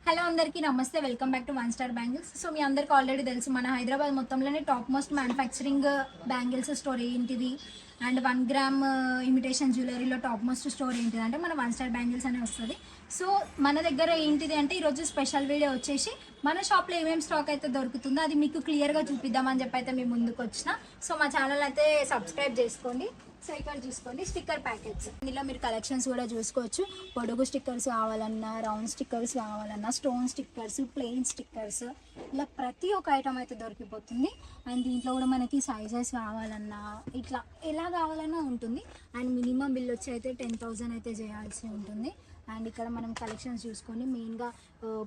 Hello అందరికీ నమస్తే. Welcome back to one star bangles. So మీ అందరికి ఆల్రెడీ తెలుసు మన హైదరాబాద్ మొత్తంలోనే top most manufacturing bangles store ఏంటిది అండ్ 1 గ్రామ్ ఇమిటేషన్ జ్యువెలరీలో టాప్ మోస్ట్ స్టోర్ ఏంటిది అంటే మన వన్ స్టార్ బ్యాంగిల్స్ అనే వస్తుంది. సో మన దగ్గర ఏంటిది అంటే ఈరోజు స్పెషల్ వీడియో వచ్చేసి మన షాప్లో ఏమేమి స్టాక్ అయితే దొరుకుతుందో అది మీకు క్లియర్గా చూపిద్దామని చెప్పి అయితే మీ ముందుకు వచ్చిన. సో మా ఛానల్ అయితే సబ్స్క్రైబ్ చేసుకోండి. సో ఇక్కడ చూసుకోండి స్టిక్కర్ ప్యాకెట్స్. ఇందులో మీరు కలెక్షన్స్ కూడా చూసుకోవచ్చు. పొడుగు స్టిక్కర్స్ కావాలన్నా, రౌండ్ స్టిక్కర్స్ కావాలన్నా, స్టోన్ స్టిక్కర్స్, ప్లెయిన్ స్టిక్కర్స్, ఇలా ప్రతి ఒక్క ఐటమ్ అయితే దొరికిపోతుంది. అండ్ దీంట్లో కూడా మనకి సైజెస్ కావాలన్నా ఇట్లా ఎలా కావాలన్నా ఉంటుంది. అండ్ మినిమం బిల్ వచ్చి అయితే 10,000 అయితే చేయాల్సి ఉంటుంది. అండ్ ఇక్కడ మనం కలెక్షన్స్ చూసుకొని మెయిన్గా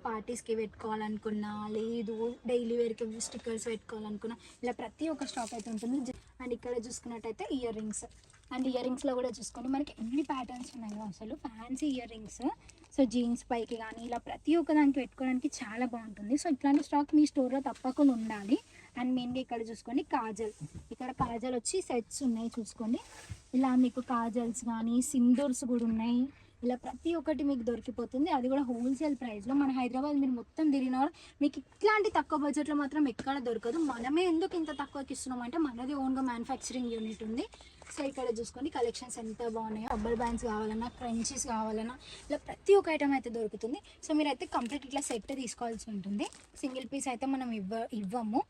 పార్టీస్కి పెట్టుకోవాలనుకున్నా, లేదు డైలీ వేర్కి స్టిక్కర్స్ పెట్టుకోవాలనుకున్నా, ఇలా ప్రతి ఒక్క స్టాక్ అయితే ఉంటుంది. అండ్ ఇక్కడ చూసుకున్నట్టయితే ఇయర్ రింగ్స్. అండ్ ఇయర్ రింగ్స్లో కూడా చూసుకోండి మనకి ఎన్ని ప్యాటర్న్స్ ఉన్నాయో, అసలు fancy ear rings. So jeans పైకి కానీ ఇలా ప్రతి ఒక్క దానికి పెట్టుకోవడానికి చాలా బాగుంటుంది. సో ఇట్లాంటి స్టాక్ మీ స్టోర్లో తప్పకుండా ఉండాలి. అండ్ మెయిన్గా ఇక్కడ చూసుకోండి కాజల్. ఇక్కడ కాజల్ వచ్చి సెట్స్ ఉన్నాయి చూసుకోండి. ఇలా మీకు కాజల్స్ కానీ సిందూర్స్ కూడా ఉన్నాయి. ఇలా ప్రతి ఒక్కటి మీకు దొరికిపోతుంది. అది కూడా హోల్సేల్ ప్రైస్లో. మన హైదరాబాద్ మీరు మొత్తం తిరిగినా మీకు ఇట్లాంటి తక్కువ బడ్జెట్లో మాత్రం ఎక్కడ దొరకదు. మనమే ఎందుకు ఇంత తక్కువకి ఇస్తున్నాం అంటే మనది ఓన్గా మ్యానుఫ్యాక్చరింగ్ యూనిట్ ఉంది. సో ఇక్కడ చూసుకోండి కలెక్షన్స్ ఎంత బాగున్నాయో. రబ్బర్ బ్యాండ్స్ కావాలన్నా, క్రంచీస్ కావాలన్నా, ఇలా ప్రతి ఒక్క ఐటమ్ అయితే దొరుకుతుంది. సో మీరైతే కంప్లీట్ ఇట్లా సెట్ తీసుకోవాల్సి ఉంటుంది. సింగిల్ పీస్ అయితే మనం ఇవ్వము,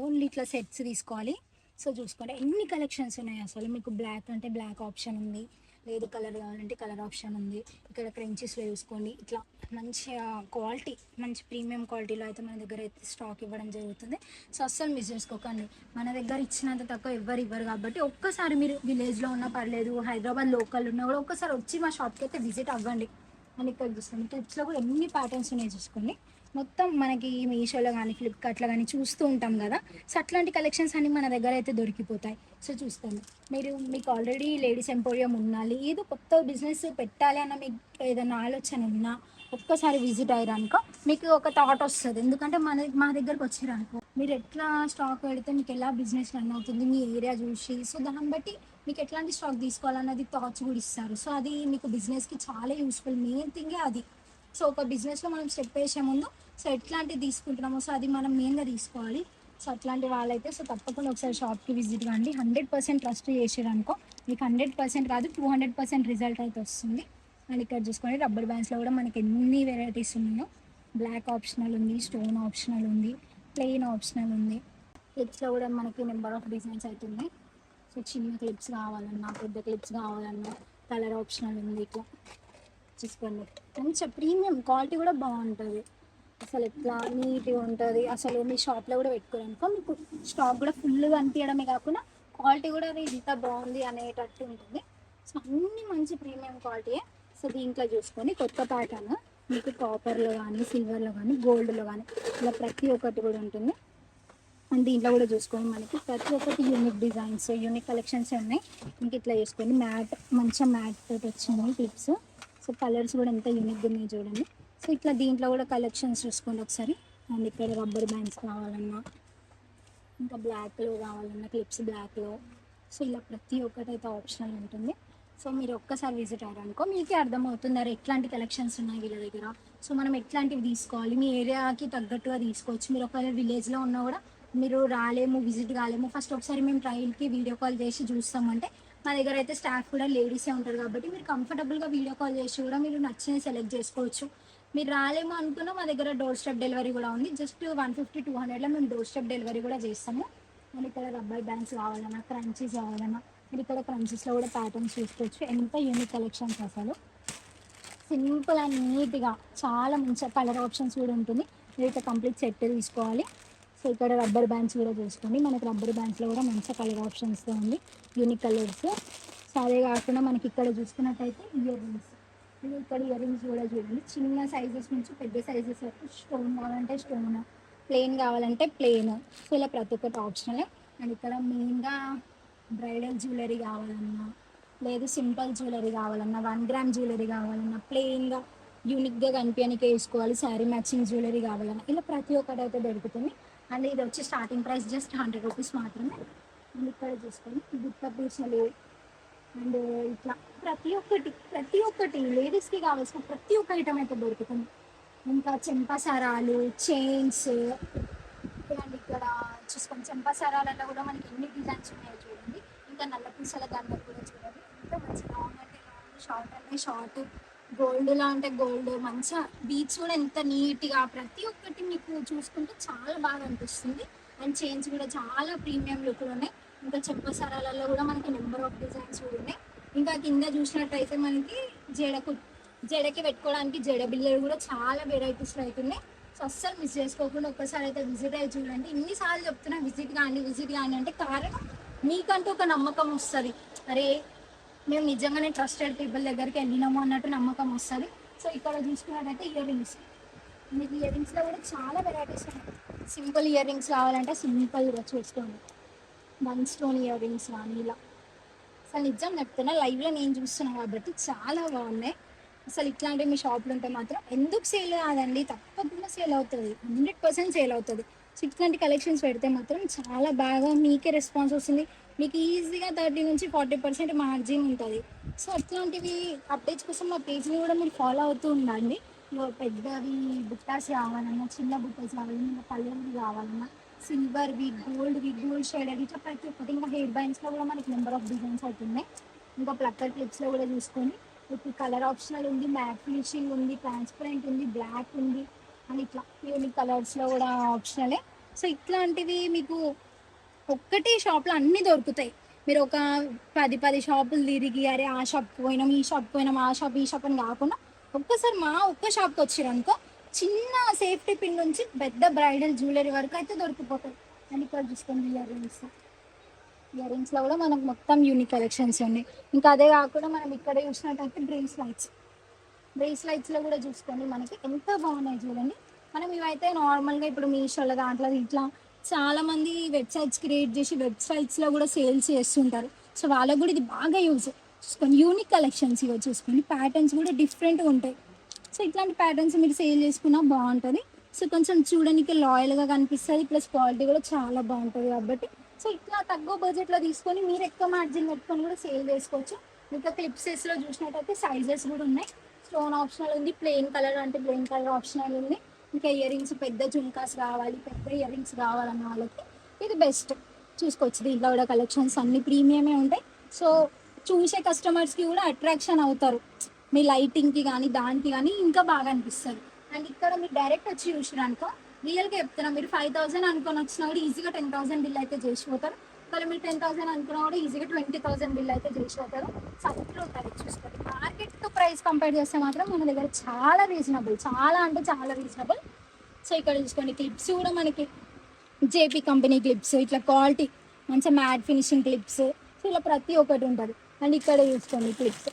ఓన్లీ ఇట్లా సెట్స్ తీసుకోవాలి. సో చూసుకోండి ఎన్ని కలెక్షన్స్ ఉన్నాయి. అసలు మీకు బ్లాక్ అంటే బ్లాక్ ఆప్షన్ ఉంది, లేదు కలర్ కావాలంటే కలర్ ఆప్షన్ ఉంది. ఇక్కడ క్రంచీస్లో చూసుకోండి ఇట్లా మంచిగా క్వాలిటీ, మంచి ప్రీమియం క్వాలిటీలో అయితే మన దగ్గర అయితే స్టాక్ ఇవ్వడం జరుగుతుంది. సో అస్సలు మిస్ చేసుకోకండి. మన దగ్గర ఇచ్చినంత తక్కువ ఎవ్వరు ఇవ్వరు కాబట్టి ఒక్కసారి మీరు విలేజ్లో ఉన్నా పర్లేదు, హైదరాబాద్ లోకల్ ఉన్నా కూడా ఒక్కసారి వచ్చి మా షాప్కి అయితే విజిట్ అవ్వండి. అని ఇక్కడ చూసుకోండి క్లిప్స్లో కూడా ఎన్ని ప్యాటర్న్స్ ఉన్నాయి చూసుకోండి. మొత్తం మనకి మీషోలో కానీ ఫ్లిప్కార్ట్లో కానీ చూస్తూ ఉంటాం కదా. సో అట్లాంటి కలెక్షన్స్ అన్ని మన దగ్గర అయితే దొరికిపోతాయి. సో చూస్తాను మీకు ఆల్రెడీ లేడీస్ ఎంపోరియం ఉన్నా, ఏదో కొత్త బిజినెస్ పెట్టాలి అన్న మీకు ఏదైనా ఆలోచన ఉన్నా ఒక్కసారి విజిట్ అయ్యారనుకో మీకు ఒక థాట్ వస్తుంది. ఎందుకంటే మా దగ్గరకు వచ్చారనుకో మీరు ఎట్లా స్టాక్ పెడితే మీకు ఎలా బిజినెస్ రన్ అవుతుంది మీ ఏరియా చూసి, సో దాన్ని బట్టి మీకు ఎట్లాంటి స్టాక్ తీసుకోవాలన్నది థాట్స్ కూడా ఇస్తారు. సో అది మీకు బిజినెస్కి చాలా యూస్ఫుల్. మెయిన్ థింగే అది. సో ఒక బిజినెస్లో మనం స్టెప్ వేసే ముందు సో ఎట్లాంటివి తీసుకుంటున్నామో సో అది మనం మెయిన్గా తీసుకోవాలి. సో అట్లాంటి వాళ్ళైతే సో తప్పకుండా ఒకసారి షాప్కి విజిట్ కాండి. 100% ట్రస్ట్ చేసేదనుకో మీకు 100% కాదు 200% రిజల్ట్ అయితే వస్తుంది. అండ్ ఇక్కడ చూసుకోండి రబ్బర్ బ్యాండ్స్లో కూడా మనకి ఎన్ని వెరైటీస్ ఉన్నాయో. బ్లాక్ ఆప్షనల్ ఉంది, స్టోన్ ఆప్షనల్ ఉంది, ప్లెయిన్ ఆప్షనల్ ఉంది. క్లిప్స్లో కూడా మనకి నెంబర్ ఆఫ్ డిజైన్స్ అవుతుంది. సో చిన్న క్లిప్స్ కావాలన్నా, పెద్ద క్లిప్స్ కావాలన్నా కలర్ ఆప్షనల్ ఉంది. ఇట్లా చూసుకోండి మంచిగా ప్రీమియం క్వాలిటీ కూడా బాగుంటుంది. అసలు ఎట్లా నీట్గా ఉంటుంది. అసలు మీ షాప్లో కూడా పెట్టుకోరనుకో మీకు స్టాక్ కూడా ఫుల్గా అనిపించడమే కాకుండా క్వాలిటీ కూడా అది ఇంత బాగుంది అనేటట్టు ఉంటుంది. సో అన్నీ మంచి ప్రీమియం క్వాలిటీయే. సో దీంట్లో చూసుకొని కొత్త ప్యాటర్న్ మీకు కాపర్లో కానీ, సిల్వర్లో కానీ, గోల్డ్లో కానీ ఇలా ప్రతి ఒక్కటి కూడా ఉంటుంది. అండ్ దీంట్లో కూడా చూసుకొని మనకి ప్రతి ఒక్కటి యూనిక్ డిజైన్స్, యూనిక్ కలెక్షన్స్ ఉన్నాయి. ఇంక ఇట్లా చూసుకొని మ్యాట్, మంచిగా మ్యాట్ తోటి వచ్చింది క్లిప్స్. సో కలర్స్ కూడా ఎంత యూనిక్గా ఉన్నాయి చూడండి. సో ఇట్లా దీంట్లో కూడా కలెక్షన్స్ చూసుకోండి ఒకసారి. అండ్ ఇక్కడ రబ్బర్ బ్యాండ్స్ కావాలన్నా, ఇంకా బ్లాక్లో కావాలన్నా క్లిప్స్ బ్లాక్లో. సో ఇలా ప్రతి ఒక్కటి అయితే ఆప్షనల్ ఉంటుంది. సో మీరు ఒక్కసారి విజిట్ అయ్యారనుకో మీకే అర్థమవుతుంది ఎట్లాంటి కలెక్షన్స్ ఉన్నాయి వీళ్ళ దగ్గర. సో మనం ఎట్లాంటివి తీసుకోవాలి, మీ ఏరియాకి తగ్గట్టుగా తీసుకోవచ్చు. మీరు ఒకవేళ విలేజ్లో ఉన్నా కూడా మీరు రాలేము, విజిట్ కాలేము, ఫస్ట్ ఒకసారి మేము ట్రయల్కి వీడియో కాల్ చేసి చూస్తామంటే మా దగ్గర అయితే స్టాఫ్ కూడా లేడీసే ఉంటారు కాబట్టి మీరు కంఫర్టబుల్గా వీడియో కాల్ చేసి కూడా మీరు నచ్చినవి సెలెక్ట్ చేసుకోవచ్చు. మీరు రాలేమో అనుకున్నా మా దగ్గర డోర్ స్టెప్ డెలివరీ కూడా ఉంది. జస్ట్ 150-200లో మేము డోర్ స్టెప్ డెలివరీ కూడా చేస్తాము. అండ్ ఇక్కడ రబ్బర్ బ్యాండ్స్ కావాలన్నా, క్రంచీస్ కావాలన్నా మీరు ఇక్కడ క్రంచీస్లో కూడా ప్యాటర్న్స్ చూసుకోవచ్చు. ఎంత యూనిక్ కలెక్షన్స్ అసలు సింపుల్ అండ్ నీట్గా చాలా మంచిగా కలర్ ఆప్షన్స్ కూడా ఉంటుంది. మీరు ఇక్కడ కంప్లీట్ సెట్ తీసుకోవాలి. సో ఇక్కడ రబ్బర్ బ్యాండ్స్ కూడా చూసుకోండి. మనకి రబ్బర్ బ్యాండ్స్లో కూడా మంచి కలర్ ఆప్షన్స్తో ఉంది, యూనిక్ కలర్స్. సో అదే కాకుండా మనకి ఇక్కడ చూసుకున్నట్టయితే ఇయర్ రింగ్స్. ఇక్కడ ఇయర్ రింగ్స్ కూడా చూడండి చిన్న సైజెస్ నుంచి పెద్ద సైజెస్ వరకు. స్టోన్ కావాలంటే స్టోన్, ప్లెయిన్ కావాలంటే ప్లెయిన్. సో ఇలా ప్రతి ఒక్కటి ఆప్షనలే. అండ్ ఇక్కడ మెయిన్గా బ్రైడల్ జ్యువెలరీ కావాలన్నా, లేదు సింపుల్ జ్యువెలరీ కావాలన్నా, 1 గ్రామ్ జ్యువెలరీ కావాలన్నా, ప్లెయిన్గా యూనిక్గా కనిపించడానికి వేసుకోవాలి, శారీ మ్యాచింగ్ జ్యువెలరీ కావాలన్నా ఇలా ప్రతి ఒక్కటి అయితే దొరుకుతుంది. అండ్ ఇది వచ్చి స్టార్టింగ్ ప్రైస్ జస్ట్ 100 రూపీస్ మాత్రమే. అండ్ ఇక్కడ చూసుకొని గుట్ట పీసలు అండ్ ఇట్లా ప్రతి ఒక్కటి లేడీస్కి కావాల్సిన ప్రతి ఒక్క ఐటమ్ అయితే దొరుకుతుంది. ఇంకా చెంపసరాలు, చైన్స్, అండ్ ఇక్కడ చూసుకోండి చెంపసరాలలో కూడా మనకి ఎన్ని డిజైన్స్ ఉన్నాయో చూడండి. ఇంకా నల్ల పూసల దండలు కూడా చూడండి. ఇంకా మంచి లాంగ్ అంటే లాంగ్, షార్ట్ అంటే షార్ట్, గోల్డ్లా అంటే గోల్డ్, మంచిగా బీచ్ కూడా ఎంత నీట్గా ప్రతి ఒక్కటి మీకు చూసుకుంటే చాలా బాగా అనిపిస్తుంది. అండ్ చైన్స్ కూడా చాలా ప్రీమియం లుక్లు ఉన్నాయి. ఇంకా చెంపసరాలలో కూడా మనకి నెంబర్ ఆఫ్ డిజైన్స్ కూడా ఉన్నాయి. ఇంకా కింద చూసినట్టయితే మనకి జడకు జడకి పెట్టుకోవడానికి జడ బిల్లలు కూడా చాలా వెరైటీస్ అవుతున్నాయి. సో అస్సలు మిస్ చేసుకోకుండా ఒక్కసారి అయితే విజిట్ అయ్యి చూడండి. ఇన్నిసార్లు చెప్తున్నా విజిట్ కానీ అంటే కారణం మీకంటూ ఒక నమ్మకం వస్తుంది. అరే మేము నిజంగానే ట్రస్టెడ్ పీపుల్ దగ్గరికి వెళ్ళినాము అన్నట్టు నమ్మకం వస్తుంది. సో ఇక్కడ చూసుకున్నట్టయితే ఇయర్ రింగ్స్, మీకు ఇయర్ రింగ్స్లో కూడా చాలా వెరైటీస్ ఉన్నాయి. సింపుల్ ఇయర్ రింగ్స్ కావాలంటే సింపుల్గా చూసుకోండి, వన్ స్టోన్ ఇయర్ రింగ్స్ కానీ ఇలా. అసలు నిజం చెప్తున్నా, లైవ్లో నేను చూస్తున్నాను కాబట్టి చాలా బాగున్నాయి. అసలు ఇట్లాంటివి మీ షాప్లో ఉంటే మాత్రం ఎందుకు సేల్ కాదండి, తప్పకుండా సేల్ అవుతుంది, 100% సేల్ అవుతుంది. సో ఇట్లాంటి కలెక్షన్స్ పెడితే మాత్రం చాలా బాగా మీకే రెస్పాన్స్ వస్తుంది. మీకు ఈజీగా 30 నుంచి 40% మార్జిన్ ఉంటుంది. సో అట్లాంటివి అప్డేట్స్ కోసం మా పేజ్ని కూడా మీరు ఫాలో అవుతూ ఉండండి. పెద్దవి బుట్టాస్ కావాలన్నా, చిన్న బుట్టాస్ కావాలన్నా, పల్లెవి కావాలన్నా, సిల్వర్వి, గోల్డ్వి, గోల్డ్ షేడెడ్, ఇట్లా ప్రతి ఒక్కటి. ఇంకా హెయిర్ బ్యాండ్స్లో కూడా మనకి నెంబర్ ఆఫ్ డిజైన్స్ అవుతున్నాయి. ఇంకా ప్లక్కర్ క్లిప్స్లో కూడా చూసుకోండి, ఇప్పుడు కలర్ ఆప్షనల్ ఉంది, మ్యాట్ ఫినిషింగ్ ఉంది, ట్రాన్స్పరెంట్ ఉంది, బ్లాక్ ఉంది అని ఇట్లా యూనిక్ కలర్స్లో కూడా ఆప్షనలే. సో ఇట్లాంటివి మీకు ఒక్కటే షాప్లో అన్నీ దొరుకుతాయి. మీరు ఒక 10 షాపులు తిరిగి అరే ఆ షాప్కి పోయినాం, ఈ షాప్కి పోయినాం, ఆ షాప్ ఈ షాప్ అని కాకుండా ఒక్కసారి మా ఒక్క షాప్కి వచ్చారనుకో, చిన్న సేఫ్టీ పిన్ నుంచి పెద్ద బ్రైడల్ జ్యువెలరీ వరకు అయితే దొరికిపోతాయి. అని ఇక్కడ చూసుకోండి ఇయర్ రింగ్స్లో కూడా మనకు మొత్తం యూనిక్ కలెక్షన్స్ ఉన్నాయి. ఇంకా అదే కాకుండా మనం ఇక్కడ చూసినట్టయితే బ్రేస్లైట్స్లో కూడా చూసుకోండి, మనకి ఎంత బాగున్నాయి చూడండి. మనం ఇవైతే నార్మల్గా ఇప్పుడు మీషోలో దాంట్లో ఇట్లా చాలామంది వెబ్సైట్స్ క్రియేట్ చేసి వెబ్సైట్స్లో కూడా సేల్స్ చేస్తుంటారు. సో వాళ్ళకు కూడా ఇది బాగా యూజ్ చూసుకోండి. యూనిక్ కలెక్షన్స్ ఇవి చూసుకోండి, ప్యాటర్న్స్ కూడా డిఫరెంట్గా ఉంటాయి. సో ఇట్లాంటి ప్యాటర్న్స్ మీరు సేల్ చేసుకున్నా బాగుంటుంది. సో కొంచెం చూడడానికి లాయల్గా కనిపిస్తుంది, ప్లస్ క్వాలిటీ కూడా చాలా బాగుంటుంది కాబట్టి సో ఇట్లా తక్కువ బడ్జెట్లో తీసుకొని మీరు ఎక్కువ మార్జిన్ పెట్టుకొని కూడా సేల్ చేసుకోవచ్చు. ఇంకా క్లిప్సెస్లో చూసినట్టయితే సైజెస్ కూడా ఉన్నాయి. స్టోన్ ఆప్షనల్ ఉంది, ప్లెయిన్ కలర్ అంటే ప్లెయిన్ కలర్ ఆప్షనల్ ఉంది. ఇంకా ఇయర్ రింగ్స్ పెద్ద జుమ్కాస్ కావాలి, పెద్ద ఇయర్ రింగ్స్ కావాలన్న వాళ్ళకి ఇది బెస్ట్ చూసుకోవచ్చు. దీంట్లో కూడా కలెక్షన్స్ అన్ని ప్రీమియమే ఉంటాయి. సో చూసే కస్టమర్స్కి కూడా అట్రాక్షన్ అవుతారు, మీ లైటింగ్కి కానీ దానికి కానీ ఇంకా బాగా అనిపిస్తుంది. అండ్ ఇక్కడ మీరు డైరెక్ట్ వచ్చి చూసినానుకో రియల్గా చెప్తున్నా, మీరు 5000 అనుకొని వచ్చినా కూడా ఈజీగా 10,000 బిల్ అయితే చేసిపోతారు. మరి మీరు 10,000 అనుకున్నా కూడా ఈజీగా 20,000 బిల్ అయితే చేసిపోతారు. సో అట్లా ఉంటుంది చూసుకోండి. మార్కెట్తో ప్రైస్ కంపేర్ చేస్తే మాత్రం మన దగ్గర చాలా రీజనబుల్, చాలా అంటే చాలా రీజనబుల్. సో ఇక్కడ చూసుకోండి, క్లిప్స్ కూడా మనకి జేపీ కంపెనీ క్లిప్స్, ఇట్లా క్వాలిటీ మంచిగా మ్యాట్ ఫినిషింగ్ క్లిప్స్, సో ఇలా ప్రతి ఒక్కటి ఉంటుంది. అండ్ ఇక్కడ చూసుకోండి క్లిప్స్,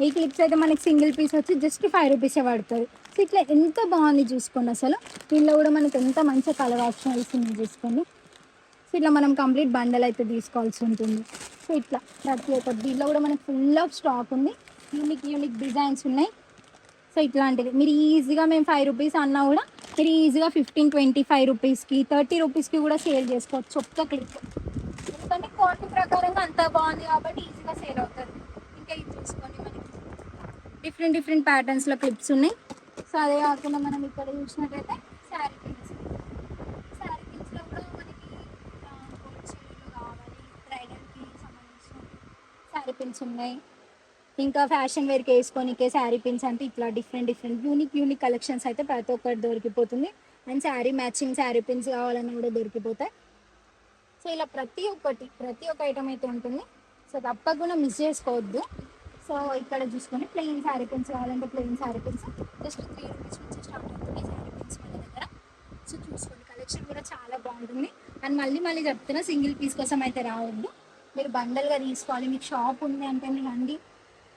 ఈ క్లిప్స్ అయితే మనకి సింగిల్ పీస్ వచ్చి జస్ట్ 5 రూపీసే పడుతుంది. సో ఇట్లా ఎంత బాగుంది చూసుకోండి. అసలు దీనిలో కూడా మనకి ఎంత మంచిగా కలర్ ఆప్షన్ ఇస్తుంది చూసుకోండి. సో ఇట్లా మనం కంప్లీట్ బండల్ అయితే తీసుకోవాల్సి ఉంటుంది. సో ఇట్లా ప్రతి ఒక్కటి దీంట్లో కూడా మనకి ఫుల్ ఆఫ్ స్టాక్ ఉంది, యూనిక్ డిజైన్స్ ఉన్నాయి. సో ఇట్లాంటివి మీరు ఈజీగా మేము 5 రూపీస్ అన్నా కూడా మీరు ఈజీగా 15-25 రూపీస్కి 30 రూపీస్కి కూడా సేల్ చేసుకోవచ్చు ఒక్క క్లిప్. ఎందుకంటే క్వాలిటీ ప్రకారంగా అంత బాగుంది కాబట్టి ఈజీగా సేల్ అవుతుంది. ఇంకా ఇది చూసుకొని మనకి డిఫరెంట్ ప్యాటర్న్స్లో క్లిప్స్ ఉన్నాయి. సో అదే కాకుండా మనం ఇక్కడ చూసినట్టయితే శారీ పిన్స్లో కూడా మనకి కావాలి, బ్రైడల్కి సంబంధించిన శారీ పిన్స్ ఉన్నాయి. ఇంకా ఫ్యాషన్ వేర్కి వేసుకోనికే శారీ పిన్స్ అంటే ఇట్లా డిఫరెంట్ యూనిక్ కలెక్షన్స్ అయితే ప్రతి ఒక్కటి దొరికిపోతుంది. And sari matching sari pins కావాలన్నా కూడా దొరికిపోతాయి. సో ఇలా ప్రతి ఒక్క ఐటమ్ అయితే ఉంటుంది. సో తప్పకుండా మిస్ చేసుకోవద్దు. సో ఇక్కడ చూసుకొని ప్లెయిన్ శారీ పిన్స్ కావాలంటే plain sari pins just 3 rupees నుంచి స్టార్ట్ అవుతుంది శారీ పిన్స్ మన దగ్గర. సో చూసుకోండి, కలెక్షన్ కూడా చాలా బాగుంటుంది. అండ్ మళ్ళీ చెప్తున్నా, సింగిల్ పీస్ కోసం అయితే రావద్దు, మీరు బండల్గా తీసుకోవాలి. మీకు షాప్ ఉంది అంటేనే రండి,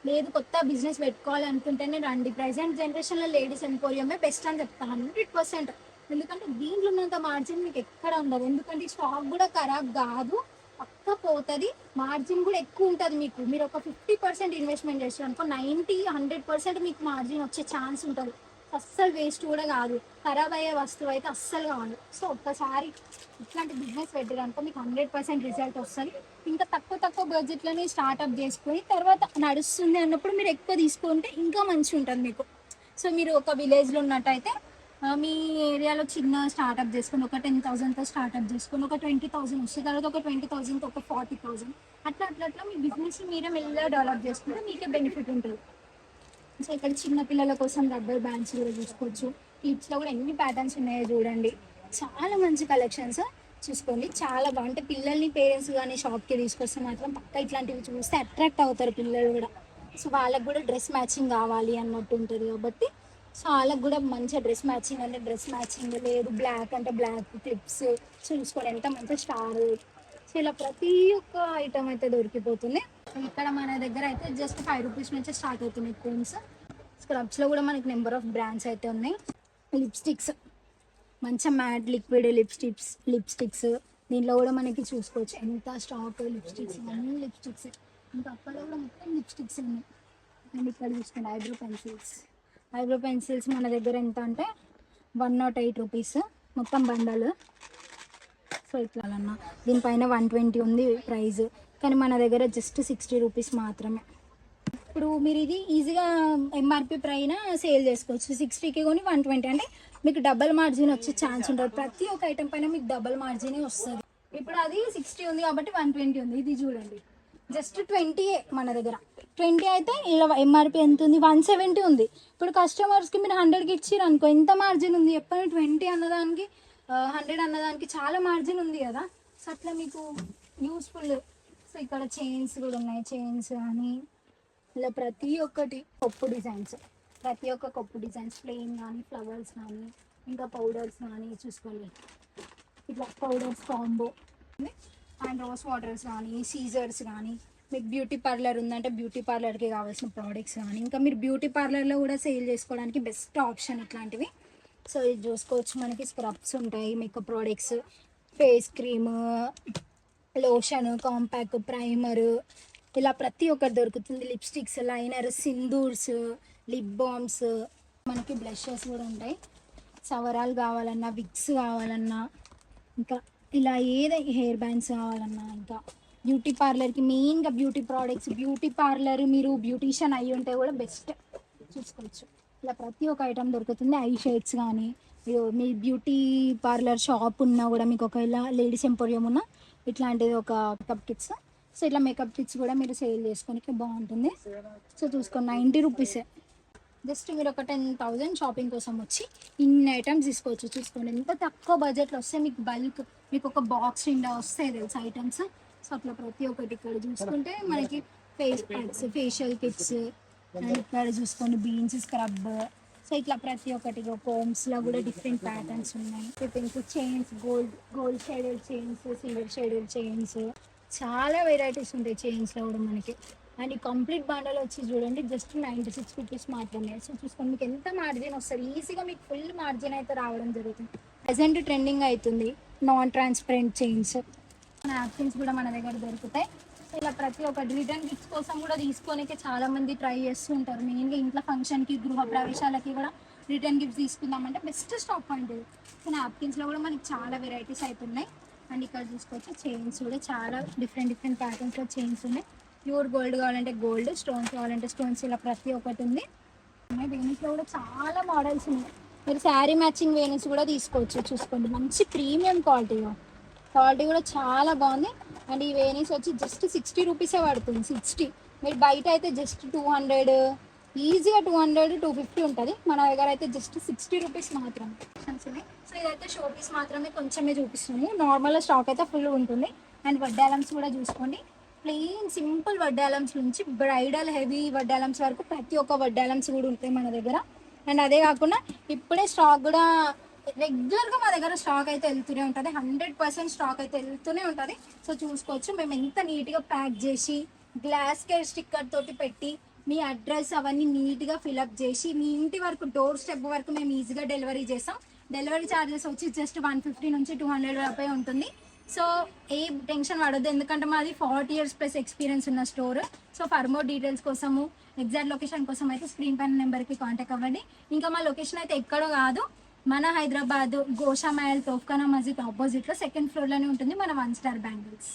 లేదు కొత్త బిజినెస్ పెట్టుకోవాలి అనుకుంటేనే రండి. ప్రజెంట్ జనరేషన్లో లేడీస్ ఎంపోరియంే బెస్ట్ అని చెప్తాను 100%. ఎందుకంటే దీంట్లో ఉన్నంత మార్జిన్ మీకు ఎక్కడ ఉండదు. ఎందుకంటే స్టాక్ కూడా ఖరాబ్ కాదు, పక్క పోతుంది, మార్జిన్ కూడా ఎక్కువ ఉంటుంది. మీరు ఒక 50% ఇన్వెస్ట్మెంట్ చేస్తారు అనుకో 90-100% మీకు మార్జిన్ వచ్చే ఛాన్స్ ఉంటుంది. అస్సలు వేస్ట్ కూడా కాదు, ఖరాబ్ అయ్యే వస్తువు అయితే అస్సలు కాదు. సో ఒక్కసారి ఇట్లాంటి బిజినెస్ పెట్టారనుకో మీకు 100% రిజల్ట్ వస్తుంది. ఇంకా తక్కువ బడ్జెట్లోనే స్టార్ట్అప్ చేసుకొని తర్వాత నడుస్తుంది అన్నప్పుడు మీరు ఎక్కువ తీసుకుంటే ఇంకా మంచిగా ఉంటుంది మీకు. సో మీరు ఒక విలేజ్లో ఉన్నట్టయితే మీ ఏరియాలో చిన్న స్టార్ట్అప్ చేసుకుని ఒక 10,000తో స్టార్ట్అప్ చేసుకుని ఒక 20,000 వస్తుంది, తర్వాత ఒక 20,000తో ఒక 40,000 అట్లా అట్లా అట్లా మీ బిజినెస్ మీరే మెల్లగా డెవలప్ చేసుకుంటే మీకే బెనిఫిట్ ఉంటుంది. సో ఇక్కడ చిన్న పిల్లల కోసం రబ్బర్ బ్యాండ్స్ కూడా చూసుకోవచ్చు. క్లిప్స్లో కూడా ఎన్ని ప్యాటర్న్స్ ఉన్నాయో చూడండి, చాలా మంచి కలెక్షన్స్. చూసుకోండి చాలా బాగుంటే పిల్లల్ని పేరెంట్స్ కానీ షాప్కి తీసుకొస్తే మాత్రం పక్క ఇట్లాంటివి చూస్తే అట్రాక్ట్ అవుతారు పిల్లలు కూడా. సో వాళ్ళకి కూడా డ్రెస్ మ్యాచింగ్ కావాలి అన్నట్టు ఉంటుంది కాబట్టి సో వాళ్ళకి కూడా మంచిగా డ్రెస్ మ్యాచింగ్ అంటే డ్రెస్ మ్యాచింగ్ లేదు, బ్లాక్ అంటే బ్లాక్ క్లిప్స్ చూసుకోండి ఎంత మంచి స్టార్. సో ఇలా ప్రతి ఒక్క ఐటమ్ అయితే దొరికిపోతుంది. ఇక్కడ మన దగ్గర అయితే జస్ట్ 5 రూపీస్ నుంచి స్టార్ట్ అవుతున్నాయి క్రీమ్స్. స్క్రబ్స్లో కూడా మనకి నెంబర్ ఆఫ్ బ్రాండ్స్ అయితే ఉన్నాయి. లిప్స్టిక్స్ మంచిగా మ్యాట్ లిక్విడ్ లిప్స్టిక్స్ దీంట్లో కూడా మనకి చూసుకోవచ్చు ఎంత స్టాక్ లిప్స్టిక్స్, అన్ని లిప్స్టిక్స్. ఇంకా అక్కడ కూడా మొత్తం లిప్స్టిక్స్ ఉన్నాయి. అండ్ ఇక్కడ చూసుకోండి ఐబ్రో పెన్సిల్స్ మన దగ్గర ఎంత అంటే 108 రూపీస్ మొత్తం బండల్. సో ఇట్లా అన్న దీనిపైన 120 ఉంది ప్రైస్, కానీ మన దగ్గర జస్ట్ 60 రూపీస్ మాత్రమే. ఇప్పుడు మీరు ఇది ఈజీగా ఎంఆర్పి పైన సేల్ చేసుకోవచ్చు. 60కి కొని 120 అంటే మీకు డబల్ మార్జిన్ వచ్చే ఛాన్స్ ఉంటుంది. ప్రతి ఒక్క ఐటెం పైన మీకు డబల్ మార్జినే వస్తుంది. ఇప్పుడు అది 60 ఉంది కాబట్టి 120 ఉంది. ఇది చూడండి జస్ట్ 20 మన దగ్గర 20 అయితే ఇలా ఎంఆర్పి ఎంత ఉంది 170 ఉంది. ఇప్పుడు కస్టమర్స్కి మీరు 100కి ఇచ్చిర్రు అనుకో ఎంత మార్జిన్ ఉంది చెప్పండి. 20 అన్నదానికి 100 అన్నదానికి చాలా మార్జిన్ ఉంది కదా. సో అట్లా మీకు యూస్ఫుల్. సో ఇక్కడ చైన్స్ కూడా ఉన్నాయి, చైన్స్ కానీ ఇలా ప్రతి ఒక్కటి కొప్పు డిజైన్స్, ప్రతి ఒక్క కొప్పు డిజైన్స్ ప్లెయిన్ కానీ ఫ్లవర్స్ కానీ ఇంకా పౌడర్స్ కానీ చూసుకోండి. ఇట్లా powders combo and rose waters కానీ సీజర్స్ కానీ మీకు బ్యూటీ పార్లర్ ఉందంటే బ్యూటీ పార్లర్కి కావాల్సిన ప్రోడక్ట్స్ కానీ ఇంకా మీరు బ్యూటీ పార్లర్లో కూడా సేల్ చేసుకోవడానికి బెస్ట్ ఆప్షన్ ఇట్లాంటివి. సో ఇది చూసుకోవచ్చు మనకి స్క్రబ్స్ ఉంటాయి, makeup products, face cream, lotion, compact, primer ఇలా ప్రతి ఒక్కటి దొరుకుతుంది. లిప్స్టిక్స్, లైనర్, సిందూర్స్, లిప్ బామ్స్, మనకి బ్లషెస్ కూడా ఉంటాయి. సవరాలు కావాలన్నా విగ్స్ కావాలన్నా ఇంకా ఇలా ఏదైనా హెయిర్ బ్యాండ్స్ కావాలన్నా ఇంకా బ్యూటీ పార్లర్కి మెయిన్గా బ్యూటీ ప్రోడక్ట్స్, బ్యూటీ పార్లర్ మీరు బ్యూటీషియన్ అయ్యి ఉంటే కూడా బెస్ట్ చూసుకోవచ్చు. ఇలా ప్రతి ఒక్క ఐటమ్ దొరుకుతుంది. ఐ షేడ్స్ కానీ మీ బ్యూటీ పార్లర్ షాప్ ఉన్నా కూడా మీకు ఒకవేళ లేడీస్ ఎంపోరియం ఉన్నా ఇట్లాంటిది ఒక మేకప్ కిట్స్. సో ఇట్లా మేకప్ కిట్స్ కూడా మీరు సేల్ చేసుకోనికి బాగుంటుంది. సో చూసుకోండి 90 రూపీసే. జస్ట్ మీరు ఒక 10,000 షాపింగ్ కోసం వచ్చి ఇన్ని ఐటమ్స్ తీసుకోవచ్చు. చూసుకోండి ఎంత తక్కువ బడ్జెట్లో వస్తే మీకు బల్క్ మీకు ఒక బాక్స్ నిండా వస్తాయి తెలుసు ఐటమ్స్. సో అట్లా ప్రతి ఒక్కటి ఇక్కడ చూసుకుంటే మనకి face packs, facial kits and ఇక్కడ చూసుకోండి బీన్స్, స్క్రబ్. సో ఇట్లా ప్రతి ఒక్కటి కోమ్స్లో కూడా డిఫరెంట్ ప్యాటర్న్స్ ఉన్నాయి. Fittings, chains, gold shaded chains, silver shaded chains, చాలా వెరైటీస్ ఉంటాయి చైన్స్లో కూడా మనకి. అండ్ ఈ కంప్లీట్ బండల్ వచ్చి చూడండి జస్ట్ 96 రూపీస్ మాత్రమే. సో చూసుకోండి మీకు ఎంత మార్జిన్ వస్తుంది. ఈజీగా మీకు ఫుల్ మార్జిన్ అయితే రావడం జరుగుతుంది. ప్రజెంట్ ట్రెండింగ్ అవుతుంది నాన్ ట్రాన్స్పరెంట్ చైన్స్. నాప్కిన్స్ కూడా మన దగ్గర దొరుకుతాయి. ఇలా ప్రతి ఒక్కటి రిటర్న్ గిఫ్ట్స్ కోసం కూడా తీసుకోనికి చాలా మంది ట్రై చేస్తూ ఉంటారు. మెయిన్గా ఇంట్లో ఫంక్షన్కి, గృహ ప్రవేశాలకి కూడా రిటర్న్ గిఫ్ట్స్ తీసుకుందామంటే బెస్ట్ స్టాక్ పాయింట్. సో నాప్కిన్స్లో కూడా మనకి చాలా వెరైటీస్ అవుతున్నాయి. అండ్ ఇక్కడ చూసుకోవచ్చు చైన్స్ కూడా చాలా డిఫరెంట్ ప్యాటర్న్స్లో చైన్స్ ఉన్నాయి. ప్యూర్ గోల్డ్ కావాలంటే గోల్డ్, స్టోన్స్ కావాలంటే స్టోన్స్, ఇలా ప్రతి ఒక్కటి ఉంది. వేణీస్లో కూడా చాలా మోడల్స్ ఉన్నాయి. మీరు శారీ మ్యాచింగ్ వేణీస్ కూడా తీసుకోవచ్చు. చూసుకోండి మంచి ప్రీమియం క్వాలిటీ కూడా చాలా బాగుంది. అండ్ ఈ వేణీస్ వచ్చి జస్ట్ 60 రూపీసే పడుతుంది. 60 మీరు బయట అయితే జస్ట్ 200 ఈజీగా 200, 250 ఉంటుంది. మన దగ్గర అయితే జస్ట్ 60 రూపీస్ మాత్రమే. సో ఇదైతే షో పీస్ మాత్రమే కొంచెమే చూపిస్తున్నాము. నార్మల్ స్టాక్ అయితే ఫుల్ ఉంటుంది. అండ్ వడ్డాలమ్స్ కూడా చూసుకోండి. ప్లెయిన్ సింపుల్ వడ్డాలమ్స్ నుంచి బ్రైడల్ హెవీ వడ్డాలమ్స్ వరకు ప్రతి ఒక్క వడ్డాలమ్స్ కూడా ఉంటాయి మన దగ్గర. అండ్ అదే కాకుండా ఇప్పుడే స్టాక్ కూడా రెగ్యులర్గా మా దగ్గర స్టాక్ అయితే వెళ్తూనే ఉంటుంది. 100% స్టాక్ అయితే వెళ్తూనే ఉంటుంది. సో చూసుకోవచ్చు మేము ఎంత నీట్గా ప్యాక్ చేసి గ్లాస్ కేర్ స్టిక్కర్ తోటి పెట్టి మీ అడ్రస్ అవన్నీ నీట్గా ఫిలప్ చేసి మీ ఇంటి వరకు డోర్ స్టెప్ వరకు మేము ఈజీగా డెలివరీ చేస్తాం. డెలివరీ ఛార్జెస్ వచ్చి జస్ట్ 150 నుంచి 200 రూపాయలు ఉంటుంది. సో ఏ టెన్షన్ పడొద్దు, ఎందుకంటే మాది 40 years ప్లస్ ఎక్స్పీరియన్స్ ఉన్న store. So for more details కోసము ఎగ్జాక్ట్ లొకేషన్ కోసం అయితే స్క్రీన్ పైన నెంబర్కి కాంటాక్ట్ అవ్వండి. ఇంకా మా లొకేషన్ అయితే ఎక్కడో కాదు, మన హైదరాబాద్ గోషా మైల్ తోఫ్ఖానా మస్జిద్ ఆపోజిట్లో 2nd floorలోనే ఉంటుంది మన 1 Star బ్యాంగిల్స్.